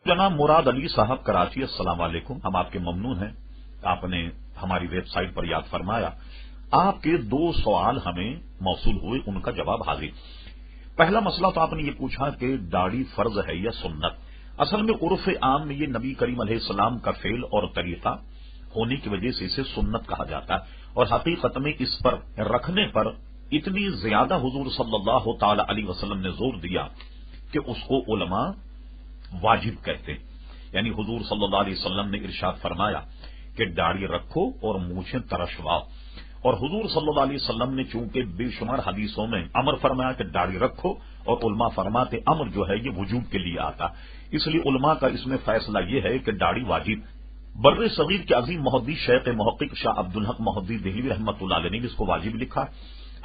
जनाब मुराद अली साहब कराची, अस्सलाम वालेकुम। हम आपके ममनून हैं, आपने हमारी वेबसाइट पर याद फरमाया। आपके दो सवाल हमें मौसूल हुए, उनका जवाब हाजिर। पहला मसला तो आपने ये पूछा कि दाढ़ी फर्ज है या सुन्नत। असल में उर्फ आम में ये नबी करीम अलैहिस्सलाम का फेल और तरीका होने की वजह से इसे सुन्नत कहा जाता है, और हकीकत में इस पर रखने पर इतनी ज्यादा हुजूर सल्लल्लाहु ताला अलैहि वसल्लम ने जोर दिया कि उसको उलमा वाजिब कहते हैं। यानी हुजूर सल्लल्लाहु अलैहि वसल्लम ने इरशाद फरमाया कि दाढ़ी रखो और मूछें तरशवाओ, और हुजूर सल्लल्लाहु अलैहि वसल्लम ने चूंकि बेशुमार हदीसों में अमर फरमाया कि दाढ़ी रखो, और उलमा फरमाते अमर जो है ये वजूब के लिए आता, इसलिए उलमा का इसमें फैसला यह है कि दाढ़ी वाजिब। बर्रे सगीर के अजीम मुहद्दिस शेख मुहक्किक शाह अब्दुल हक मुहद्दिस देहलवी रहमतुल्लाह अलैह ने इसको वाजिब लिखा।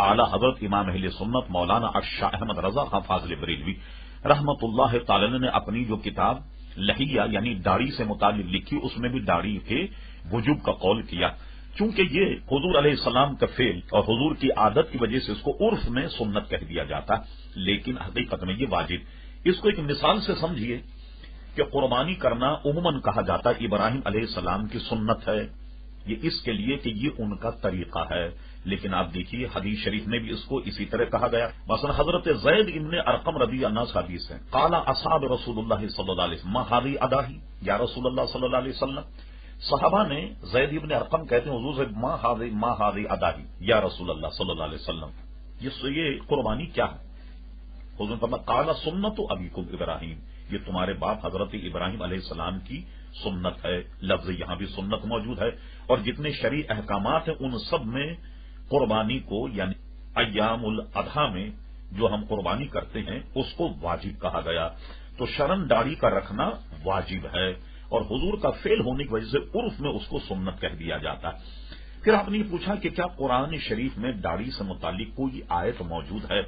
आला हजरत इमाम अहले सुन्नत मौलाना अशाह अहमद रजा खां फाजिल बरेलवी रहमतुल्लाह ताला ने अपनी जो किताब लहिया यानी दाढ़ी से मुतालिक लिखी, उसमें भी दाढ़ी के वजूब का कौल किया। चूंकि ये हुजूर अलैहिस्सलाम का फेल और हुजूर की आदत की वजह से इसको उर्फ में सुन्नत कह दिया जाता, लेकिन हकीकत में ये वाजिब। इसको एक मिसाल से समझिए कि कुर्बानी करना उम्मन कहा जाता इब्राहिम अलैहिस्सलाम की सुन्नत है, ये इसके लिए कि ये उनका तरीका है। लेकिन आप देखिए हदीस शरीफ में भी इसको इसी तरह कहा गया। मसलन हजरत जैद इब्न अरकम रदी अल्लाह से हदीस है, काला असहाब रसूलुल्लाह सल्लल्लाहु अलैहि वसल्लम मा हादी अदाही या रसूलुल्लाह सल्लल्लाहु अलैहि वसल्लम। सहाबा ने जैद इब्न अरकम कहते हैं हुजूर से मा हादी अदाही या रसूलुल्लाह सल्लल्लाहु अलैहि वसल्लम, ये कुर्बानी क्या है? हुजूर ने फरमाया काला सुन्नतु अबीकुम इब्राहिम, ये तुम्हारे बाप हजरत इब्राहिम अलैहिस्सलाम की सुन्नत है। लफ्ज यहां भी सुन्नत मौजूद है, और जितने शरई अहकामात हैं उन सब में कुर्बानी को यानी अय्यामुल अधा में जो हम कुर्बानी करते हैं उसको वाजिब कहा गया। तो शरन दाढ़ी का रखना वाजिब है, और हुजूर का फेल होने की वजह से उर्फ में उसको सुन्नत कह दिया जाता है। फिर आपने पूछा कि क्या कुरान शरीफ में दाढ़ी से मुतालिक कोई आयत मौजूद है।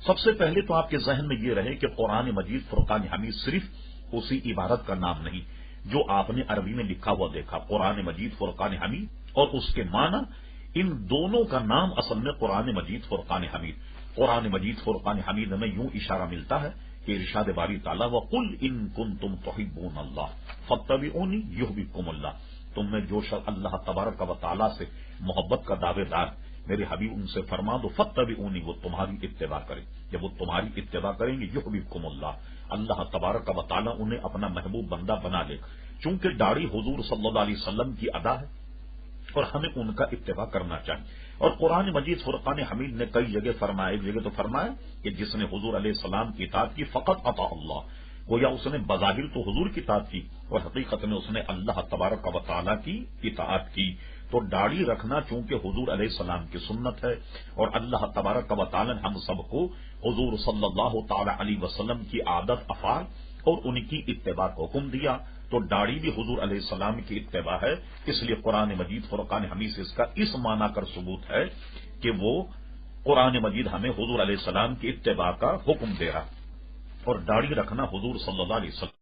सबसे पहले तो आपके जहन में यह रहे कि कुरान मजीद फुरकान हमीद सिर्फ उसी इबारत का नाम नहीं जो आपने अरबी में लिखा हुआ देखा, कुरान मजीद फुरकान हमीद और उसके माना, इन दोनों का नाम असल में कुरान मजीद फुरकान हमीद। कुरान मजीद फुरकान हमीद में यूं इशारा मिलता है कि इरशाद बारी ताला व कुल इन कुंतुम तुहिब्बून अल्लाह फत्तबिऊनी युहबिबकुमुल्लाह, तुम में जो शख्स अल्लाह तबारक व तआला से मोहब्बत का दावेदार मेरे हबीब उनसे फरमा दो फत्तबिऊनी, वो तुम्हारी इत्तिबा करें। जब वो तुम्हारी इत्तिबा करेंगे युहबिबकुमुल्लाह, अल्लाह तबारक व तआला उन्हें अपना महबूब बंदा बना ले। चूंकि दाढ़ी हुजूर सल्लल्लाहु अलैहि वसल्लम की अदा है और हमें उनका इत्तिबा करना चाहिए। और कुरान मजीद फुरकान हमीद ने कई जगह फरमाया, एक जगह तो फरमाया कि जिसने हुजूर अलैहिस्सलाम की इताअत की फकत अता अल्लाह, गोया उसने बज़ाहिर तो हुजूर की इताअत की और हकीकत में उसने अल्लाह तबारक व तआला की इताअत की। तो दाढ़ी रखना चूंकि हुजूर अलैहिस्सलाम की सुन्नत है, और अल्लाह तबारक व तआला ने हम सबको हुजूर सल्लल्लाहु ताला अलैहि वसल्लम की आदत अफाल और उनकी इत्तिबा को हुक्म दिया, तो दाढ़ी भी हुजूर अलैहिस्सलाम की इत्तिबा है। इसलिए कुरान मजीद फुरकान हमीद से इसका इस माना कर सबूत है कि वो कुरान मजीद हमें हुजूर अलैहिस्सलाम की इत्तिबा का हुक्म दे रहा, और दाढ़ी रखना हुजूर सल्लल्लाहु अलैहि वसल्लम